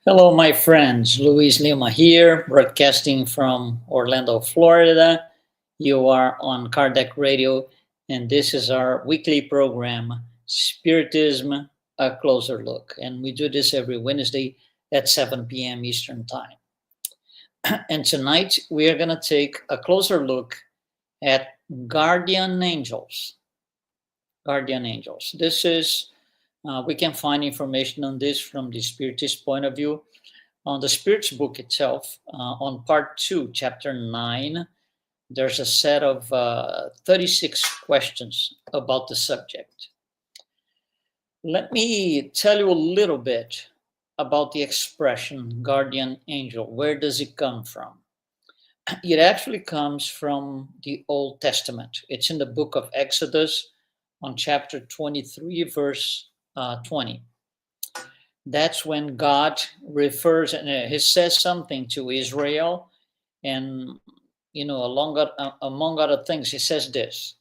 Hello, my friends. Luiz Lima here, broadcasting from Orlando, Florida. You are on Kardec Radio, and this is our weekly program, Spiritism, a closer look. And we do this every Wednesday at 7 p.m. Eastern Time. And tonight we are going to take a closer look at guardian angels. Guardian angels. We can find information on this from the Spiritist point of view on the Spirit's book itself, on part 2, chapter 9, there's a set of 36 questions about the subject. Let me tell you a little bit about the expression guardian angel. Where does it come from? It actually comes from the Old Testament. It's in the book of Exodus on chapter 23, verse 20. That's when God refers and he says something to Israel, and among other things, he says this: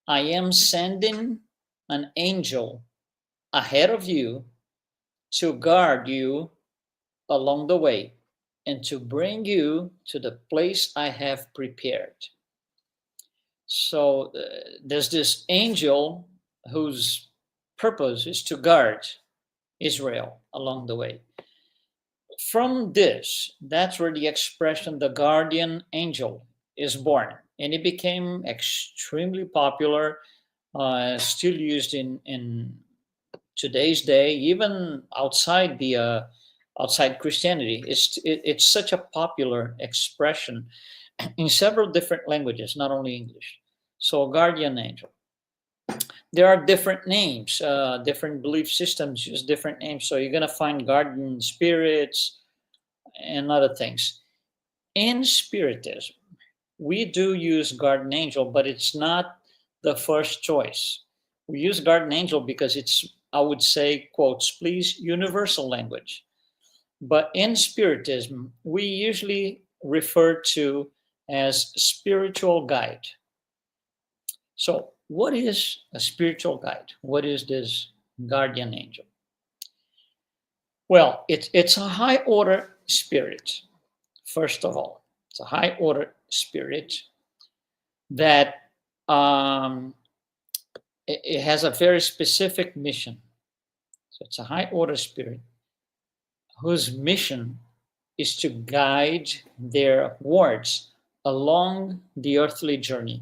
I am sending an angel ahead of you to guard you along the way and to bring you to the place I have prepared. So there's this angel whose purpose is to guard Israel along the way. From this, that's where the expression the guardian angel is born. And it became extremely popular, still used in today's day, even outside Christianity. It's such a popular expression in several different languages, not only English. So, guardian angel. There are different names, different belief systems use different names. So you're going to find guardian spirits and other things. In Spiritism, we do use guardian angel, but it's not the first choice. We use guardian angel because it's, I would say, quotes, please, universal language. But in Spiritism, we usually refer to as spiritual guide. So what is a spiritual guide? What is this guardian angel? Well, it's a high order spirit, first of all. It's a high order spirit that it has a very specific mission. So it's a high order spirit whose mission is to guide their wards along the earthly journey.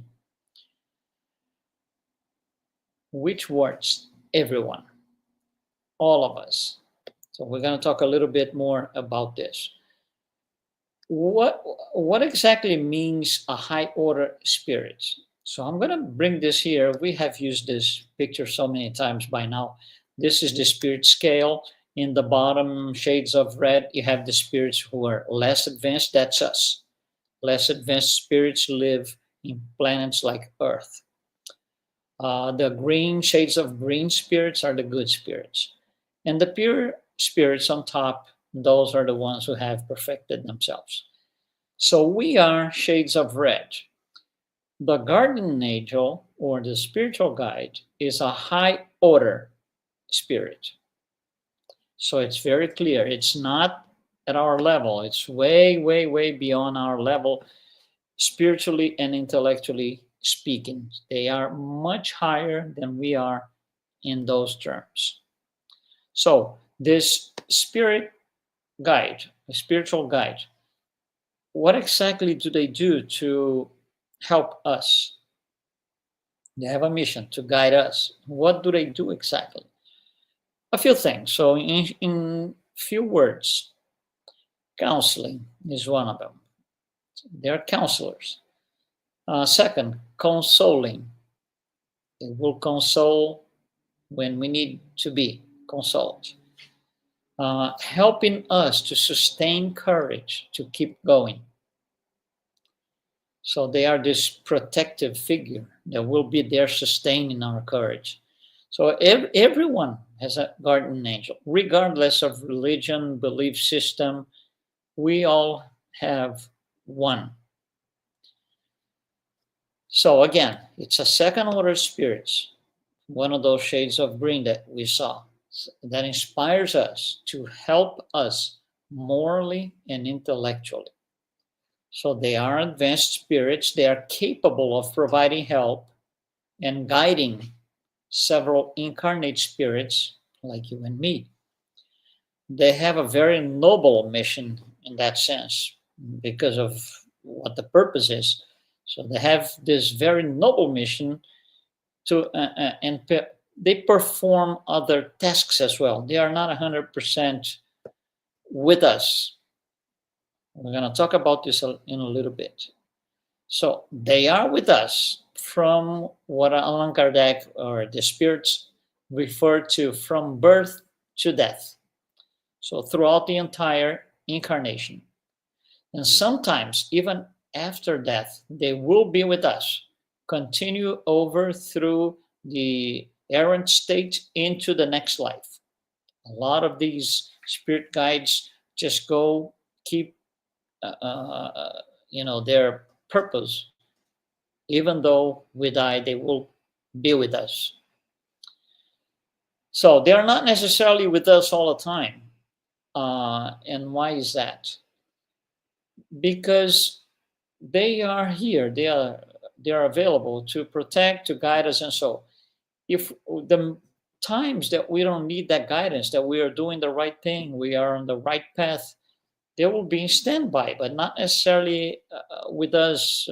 Which wards? Everyone, all of us. So we're going to talk a little bit more about this. What exactly means a high order spirit? So I'm going to bring this here. We have used this picture so many times by now. This is the spirit scale. In the bottom shades of red, you have the spirits who are less advanced. That's us. Less advanced spirits live in planets like Earth. The green shades of green spirits are the good spirits. And the pure spirits on top, those are the ones who have perfected themselves. So we are shades of red. The guardian angel, or the spiritual guide, is a high order spirit. So it's very clear. It's not at our level. It's way, way, way beyond our level, spiritually and intellectually speaking. They are much higher than we are in those terms. So this spirit guide, a spiritual guide, what exactly do they do to help us? They have a mission to guide us. What do they do exactly? A few things. So in few words, counseling is one of them. They're counselors. Second, consoling. They will console when we need to be consoled. Helping us to sustain courage to keep going. So they are this protective figure that will be there sustaining our courage. So everyone has a guardian angel, regardless of religion, belief system. We all have one. So again, it's a second order spirit, one of those shades of green that we saw, that inspires us to help us morally and intellectually. So they are advanced spirits. They are capable of providing help and guiding several incarnate spirits like you and me. They have a very noble mission in that sense because of what the purpose is. So they have this very noble mission to, they perform other tasks as well. They are not 100% with us. We're going to talk about this in a little bit. So they are with us from what Allan Kardec or the spirits refer to from birth to death. So throughout the entire incarnation. And sometimes even after death, they will be with us, continue over through the errant state into the next life. A lot of these spirit guides just go keep, their purpose. Even though we die, they will be with us. So they are not necessarily with us all the time. And why is that? Because they are here. They are available to protect, to guide us, and so if the times that we don't need that guidance, that we are doing the right thing, we are on the right path, they will be in standby, but not necessarily with us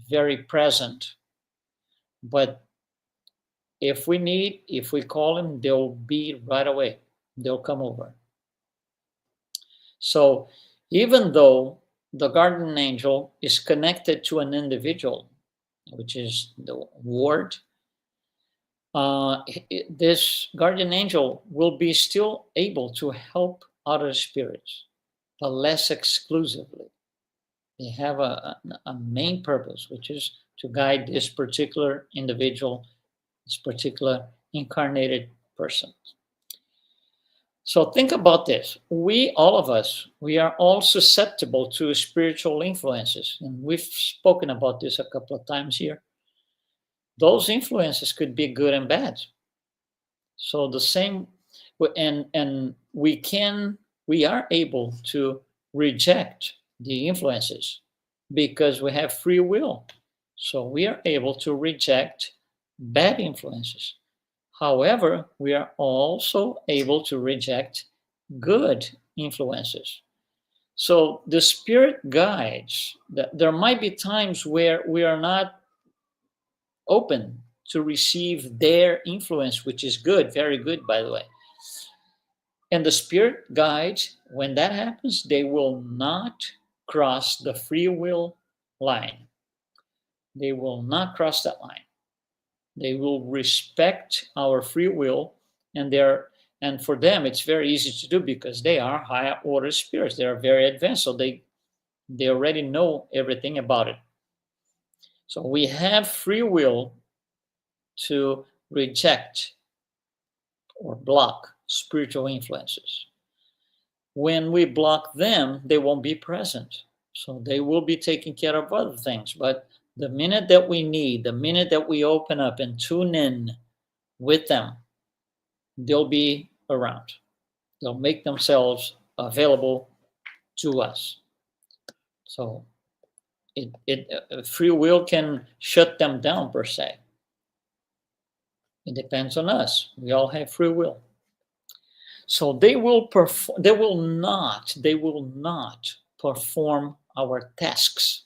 very present. But if we call them, they'll be right away. They'll come over. So even though the guardian angel is connected to an individual, which is the ward, this guardian angel will be still able to help other spirits, but less exclusively. They have a main purpose, which is to guide this particular individual, this particular incarnated person. So think about this. All of us, we are all susceptible to spiritual influences. And we've spoken about this a couple of times here. Those influences could be good and bad. So the same, and we are able to reject the influences because we have free will. So we are able to reject bad influences. However, we are also able to reject good influences. So the spirit guides, there might be times where we are not open to receive their influence, which is good, very good, by the way. And the spirit guides, when that happens, they will not cross the free will line. They will not cross that line. They will respect our free will, and for them it's very easy to do because they are higher order spirits. They are very advanced, so they already know everything about it. So we have free will to reject or block spiritual influences. When we block them, they won't be present. So they will be taking care of other things. But the minute that we open up and tune in with them, they'll be around. They'll make themselves available to us. So free will can shut them down per se. It depends on us. We all have free will. So they will not perform our tasks.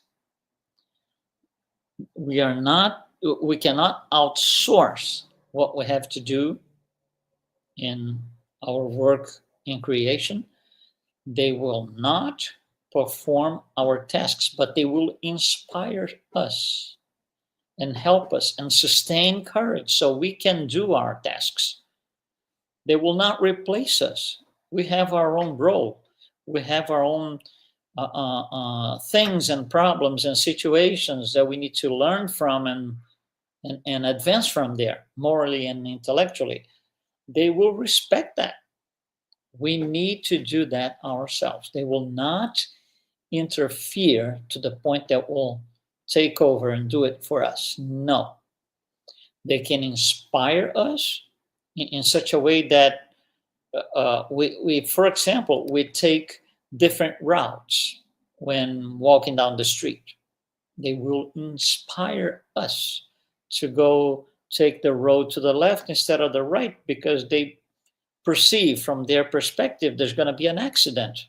We cannot outsource what we have to do in our work in creation. They will not perform our tasks, but they will inspire us and help us and sustain courage so we can do our tasks. They will not replace us. We have our own role. We have our own things and problems and situations that we need to learn from and advance from there, morally and intellectually. They will respect that. We need to do that ourselves. They will not interfere to the point that will take over and do it for us. No. They can inspire us in such a way that we, for example, we take different routes when walking down the street. They will inspire us to go take the road to the left instead of the right because they perceive from their perspective there's going to be an accident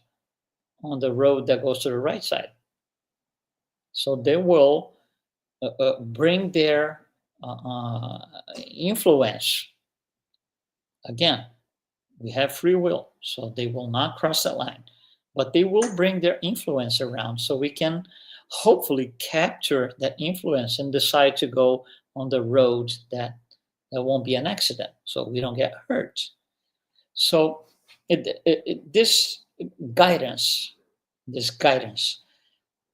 on the road that goes to the right side. So they will bring their influence. Again, we have free will, so they will not cross that line, but they will bring their influence around so we can hopefully capture that influence and decide to go on the road that there won't be an accident so we don't get hurt. So this guidance, this guidance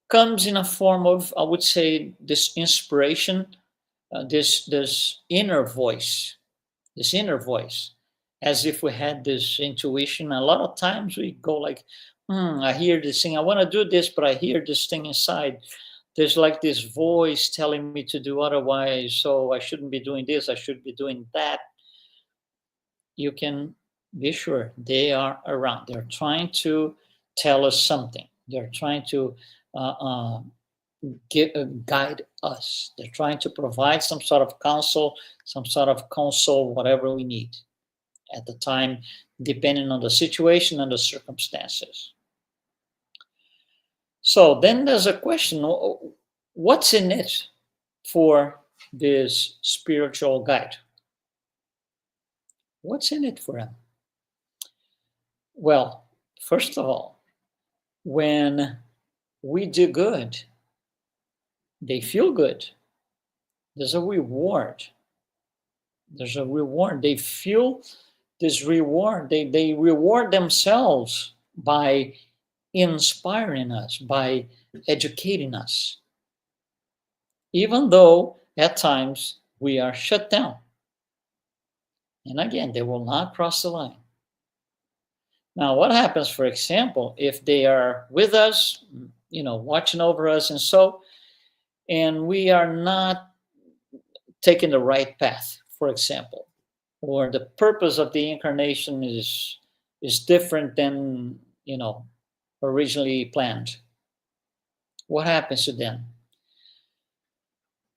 comes in a form of, I would say, this inspiration, this inner voice, this inner voice, as if we had this intuition. A lot of times we go like, I hear this thing, I want to do this, but I hear this thing inside. There's like this voice telling me to do otherwise, so I shouldn't be doing this, I should be doing that. You can be sure they are around. They're trying to tell us something. They're trying to guide us. They're trying to provide some sort of counsel, some sort of console, whatever we need at the time, depending on the situation and the circumstances. So then there's a question, what's in it for this spiritual guide? What's in it for him? Well, first of all, when we do good, they feel good. There's a reward. There's a reward. They feel this reward. They reward themselves by inspiring us, by educating us, even though at times we are shut down. And again, they will not cross the line. Now, what happens, for example, if they are with us, watching over us and we are not taking the right path, for example, or the purpose of the incarnation is different than, originally planned. What happens to them?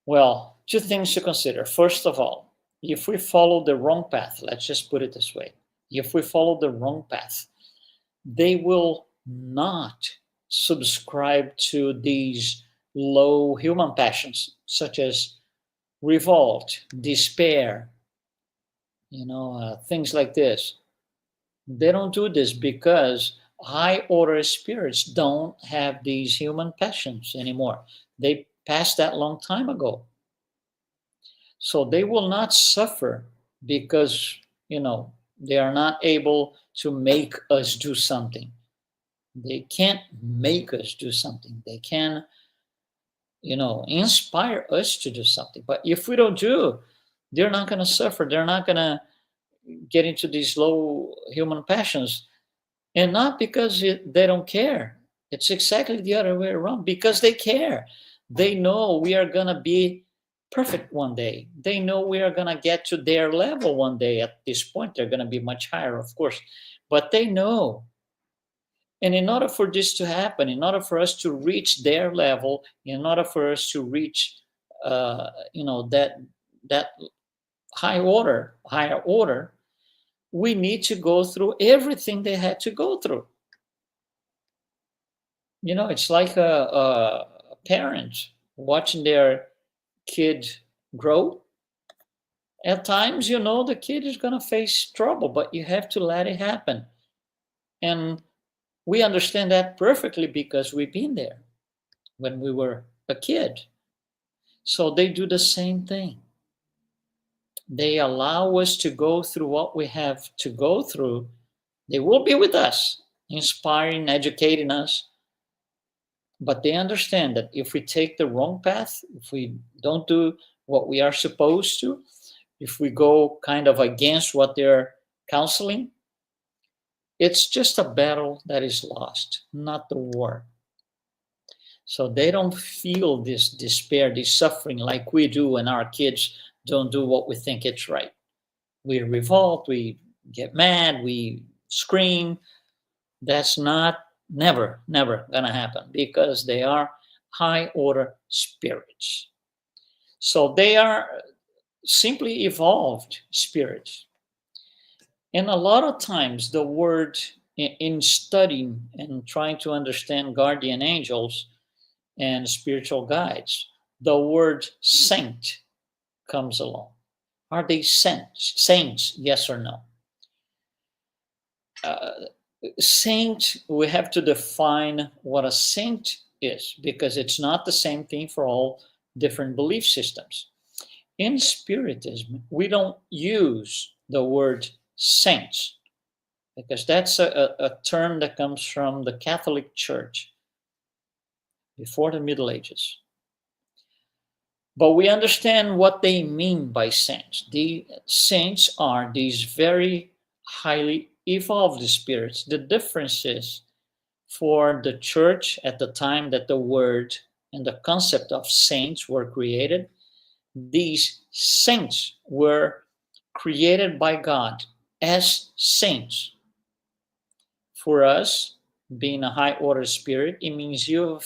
Well, two things to consider. First of all, if we follow the wrong path, let's just put it this way. If we follow the wrong path, they will not subscribe to these low human passions, such as revolt, despair, things like this. They don't do this because high order spirits don't have these human passions anymore. They passed that long time ago. So they will not suffer because, they are not able to make us do something. They can't make us do something. They can, inspire us to do something. But if we don't do, they're not going to suffer. They're not going to get into these low human passions. And not because they don't care. It's exactly the other way around. Because they care. They know we are going to be perfect one day. They know we are going to get to their level one day. At this point, they're going to be much higher, of course. But they know. And in order for this to happen, in order for us to reach their level, in order for us to reach, that higher order, we need to go through everything they had to go through. It's like a parent watching their kid grow. At times, the kid is going to face trouble, but you have to let it happen. And we understand that perfectly because we've been there when we were a kid. So they do the same thing. They allow us to go through what we have to go through. They will be with us, inspiring, educating us. But they understand that if we take the wrong path, if we don't do what we are supposed to, if we go kind of against what they're counseling, it's just a battle that is lost, not the war. So they don't feel this despair, this suffering like we do when our kids don't do what we think it's right. We revolt, we get mad, we scream. That's not never gonna happen because they are high order spirits. So they are simply evolved spirits. And a lot of times, the word in studying and trying to understand guardian angels and spiritual guides, the word saint comes along. Are they saints? Saints, yes or no? Uh, Saint, we have to define what a saint is because it's not the same thing for all different belief systems. In Spiritism, we don't use the word saints because that's a term that comes from the Catholic Church before the Middle Ages. But we understand what they mean by saints. The saints are these very highly evolved spirits. The difference is for the church at the time that the word and the concept of saints were created, these saints were created by God as saints. For us, being a high order spirit, it means you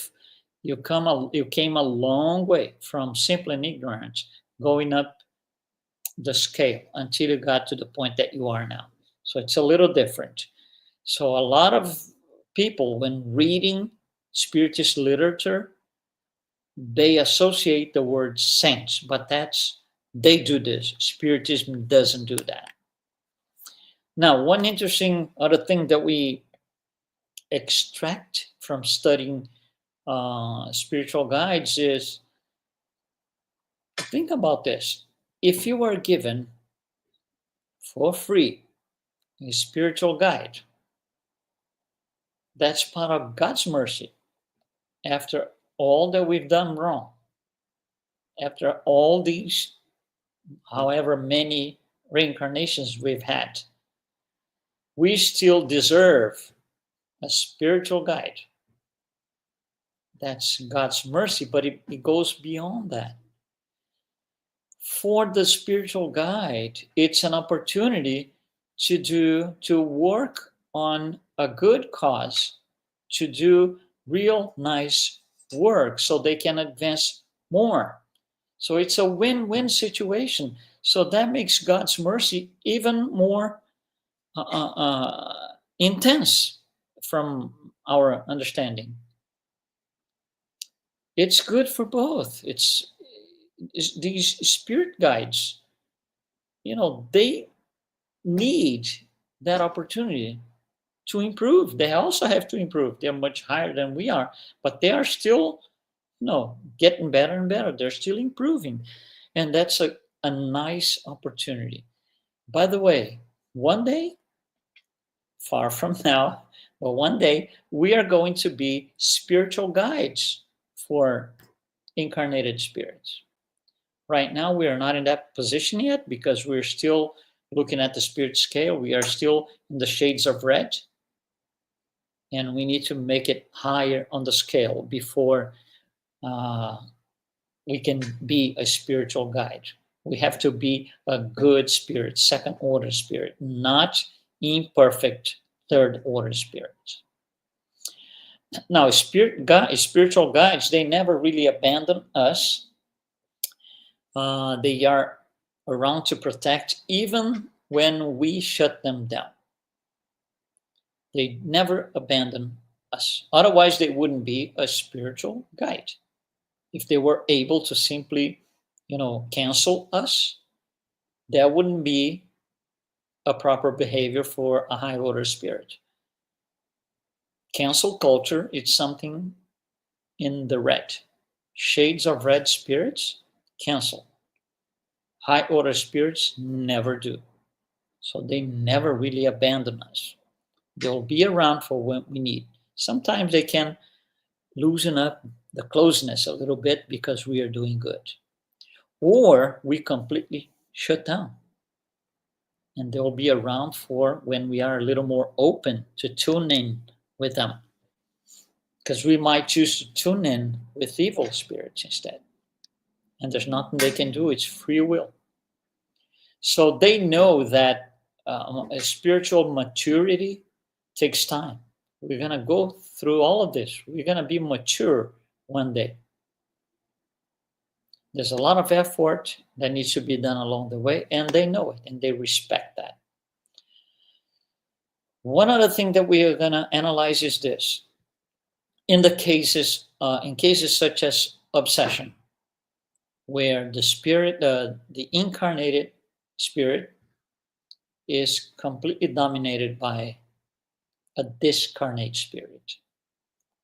came a long way from simple and ignorance, going up the scale until you got to the point that you are now. So it's a little different. So a lot of people, when reading Spiritist literature, they associate the word saints, but they do this. Spiritism doesn't do that. Now, one interesting other thing that we extract from studying spiritual guides is think about this. If you were given for free a spiritual guide, that's part of God's mercy. After all that we've done wrong, after all these, however many reincarnations we've had, we still deserve a spiritual guide. That's God's mercy, but it goes beyond that. For the spiritual guide, it's an opportunity to work on a good cause, to do real nice work so they can advance more. So it's a win-win situation. So that makes God's mercy even more intense from our understanding. It's good for both. It's these spirit guides, they need that opportunity to improve. They also have to improve. They're much higher than we are, but they are still, getting better and better. They're still improving. And that's a nice opportunity. By the way, one day, far from now, but one day, we are going to be spiritual guides for incarnated spirits. Right now, we are not in that position yet because we're still looking at the spirit scale. We are still in the shades of red, and we need to make it higher on the scale before we can be a spiritual guide. We have to be a good spirit, second order spirit, not imperfect third order spirit. Now, spiritual guides, they never really abandon us. They are around to protect even when we shut them down. They never abandon us. Otherwise, they wouldn't be a spiritual guide. If they were able to simply, cancel us, that wouldn't be a proper behavior for a high order spirit. Cancel culture, it's something in the red. Shades of red spirits, cancel. High order spirits never do. So they never really abandon us. They'll be around for when we need. Sometimes they can loosen up the closeness a little bit because we are doing good. Or we completely shut down. And they'll be around for when we are a little more open to tune in with them. Because we might choose to tune in with evil spirits instead. And there's nothing they can do, it's free will. So they know that a spiritual maturity takes time. We're going to go through all of this. We're going to be mature one day. There's a lot of effort that needs to be done along the way, and they know it and they respect that. One other thing that we are going to analyze is this. In cases such as obsession, where the spirit, the incarnated spirit, is completely dominated by a discarnate spirit.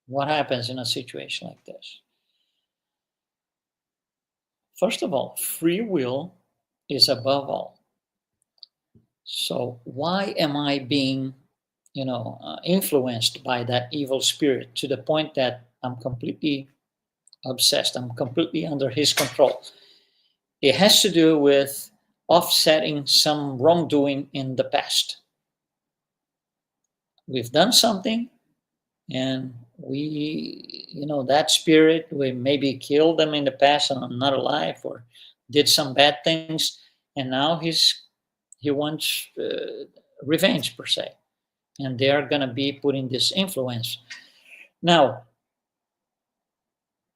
What happens in a situation like this? First of all, free will is above all. So why am I being, influenced by that evil spirit to the point that I'm completely obsessed? I'm completely under his control. It has to do with offsetting some wrongdoing in the past. We've done something, and that spirit, we maybe killed them in the past and I'm not alive, or did some bad things, and now he wants revenge, per se, and they're going to be putting this influence. Now,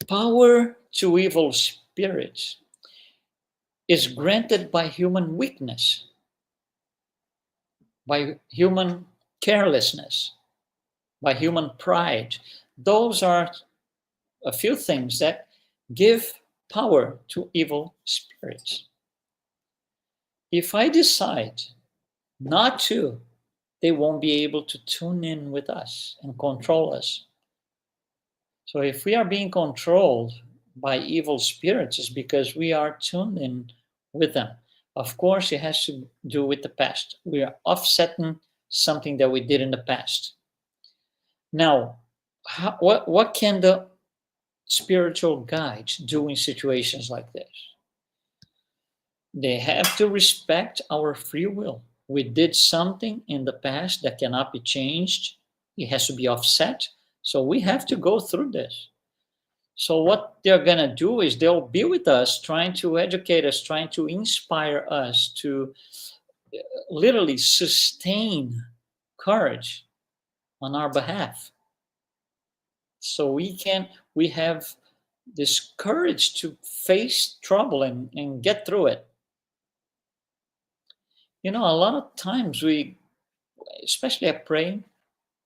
power to evil spirits is granted by human weakness, by human carelessness, by human pride. Those are a few things that give power to evil spirits. If I decide not to, they won't be able to tune in with us and control us. So if we are being controlled by evil spirits, it's because we are tuned in with them. Of course, it has to do with the past. We are offsetting something that we did in the past. Now, what can the spiritual guides do in situations like this? They have to respect our free will. We did something in the past that cannot be changed. It has to be offset. So we have to go through this. So what they're going to do is they'll be with us, trying to educate us, trying to inspire us to literally sustain courage on our behalf. So we have this courage to face trouble and get through it. A lot of times especially at praying,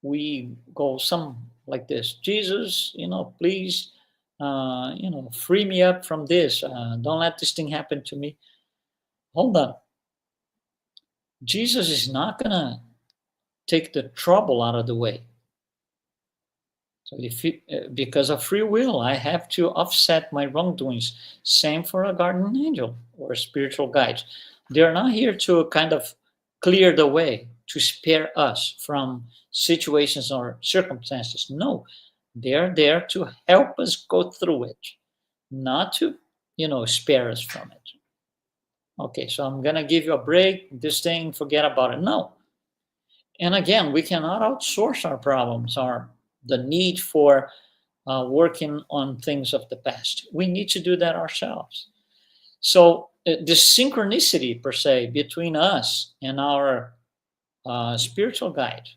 we go some like this: Jesus, please, free me up from this. Don't let this thing happen to me. Hold on. Jesus is not going to take the trouble out of the way. So because of free will, I have to offset my wrongdoings. Same for a guardian angel or a spiritual guide. They're not here to kind of clear the way, to spare us from situations or circumstances. No, they're there to help us go through it, not to, spare us from it. Okay, so I'm going to give you a break. This thing, forget about it. No. And again, we cannot outsource our problems or the need for working on things of the past. We need to do that ourselves. So the synchronicity, per se, between us and our spiritual guide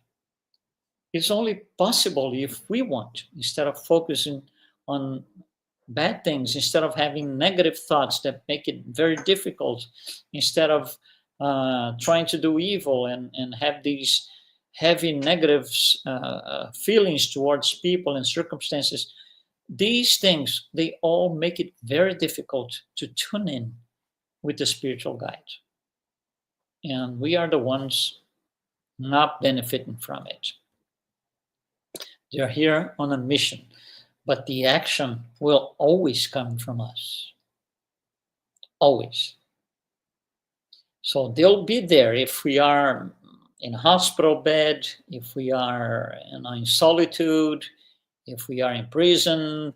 is only possible if we want, instead of focusing on bad things, instead of having negative thoughts that make it very difficult, instead of trying to do evil and have these heavy negative feelings towards people and circumstances. These things, they all make it very difficult to tune in with the spiritual guide. And we are the ones not benefiting from it. They're here on a mission, but the action will always come from us. Always. So they'll be there if we are in a hospital bed, if we are in solitude, if we are in prison.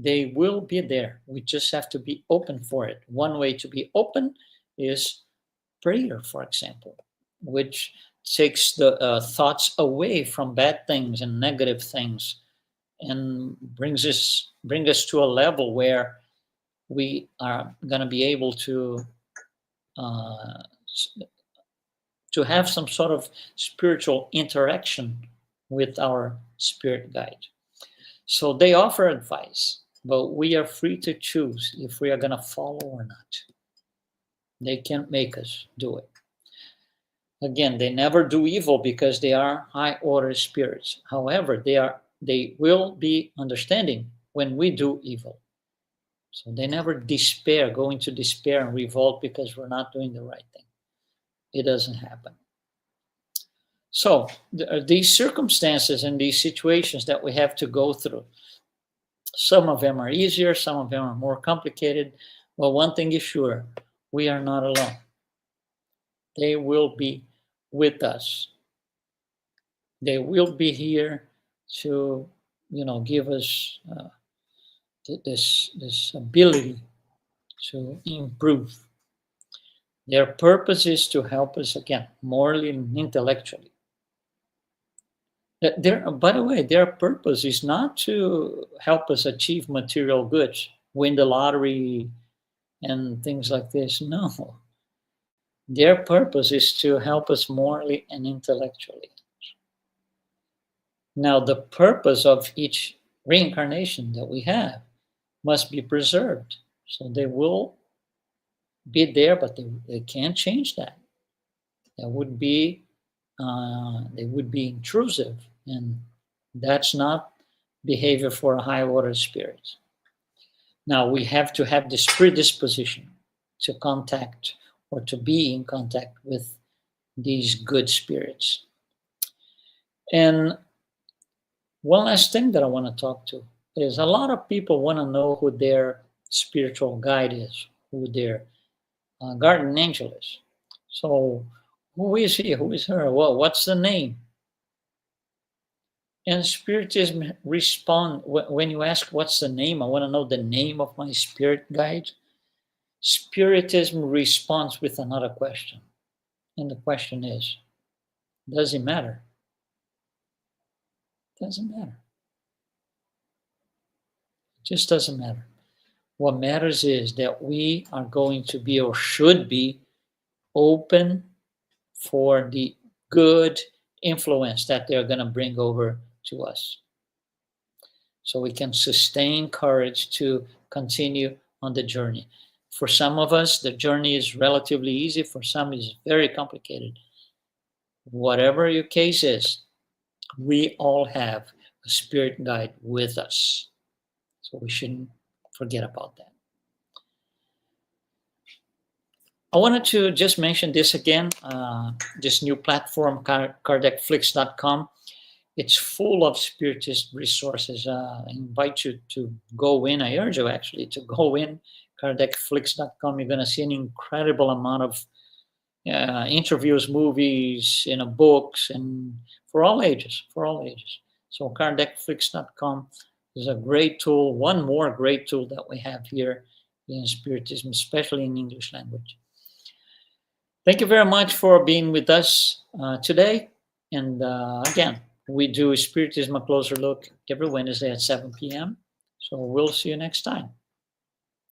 They will be there. We just have to be open for it. One way to be open is prayer, for example, which takes the thoughts away from bad things and negative things, and bring us to a level where we are going to be able to to have some sort of spiritual interaction with our spirit guide. So they offer advice, but we are free to choose if we are going to follow or not. They can't make us do it. Again, they never do evil because they are high order spirits. However, they will be understanding when we do evil. So they never despair, go into despair and revolt because we're not doing the right thing. It doesn't happen. So these circumstances and these situations that we have to go through, some of them are easier, some of them are more complicated. Well, one thing is sure, we are not alone. They will be with us. They will be here to, give us this ability to improve. Their purpose is to help us, again, morally and intellectually. By the way, their purpose is not to help us achieve material goods, win the lottery and things like this. No. Their purpose is to help us morally and intellectually. Now, the purpose of each reincarnation that we have must be preserved. So they will be there, but they can't change that. That would be they would be intrusive, and that's not behavior for a high order spirit. Now we have to have this predisposition to contact or to be in contact with these good spirits. And one last thing that I want to talk to is a lot of people want to know who their spiritual guide is, who their guardian angel is. So who is he? Who is her? Well, what's the name? And Spiritism respond when you ask what's the name, I want to know the name of my spirit guide. Spiritism responds with another question. And the question is, does it matter? It doesn't matter. It just doesn't matter. What matters is that we are going to be, or should be, open for the good influence that they're going to bring over to us. So we can sustain courage to continue on the journey. For some of us, the journey is relatively easy. For some, it's very complicated. Whatever your case is, we all have a spirit guide with us. So we shouldn't forget about that. I wanted to just mention this again, this new platform, KardecFlix.com. It's full of spiritist resources. I invite you to go in. I urge you actually to go in, KardecFlix.com. You're going to see an incredible amount of interviews, movies, books, and for all ages, So KardecFlix.com is a great tool, one more great tool that we have here in Spiritism, especially in English language. Thank you very much for being with us today. And again, we do Spiritism A Closer Look every Wednesday at 7 p.m. So we'll see you next time.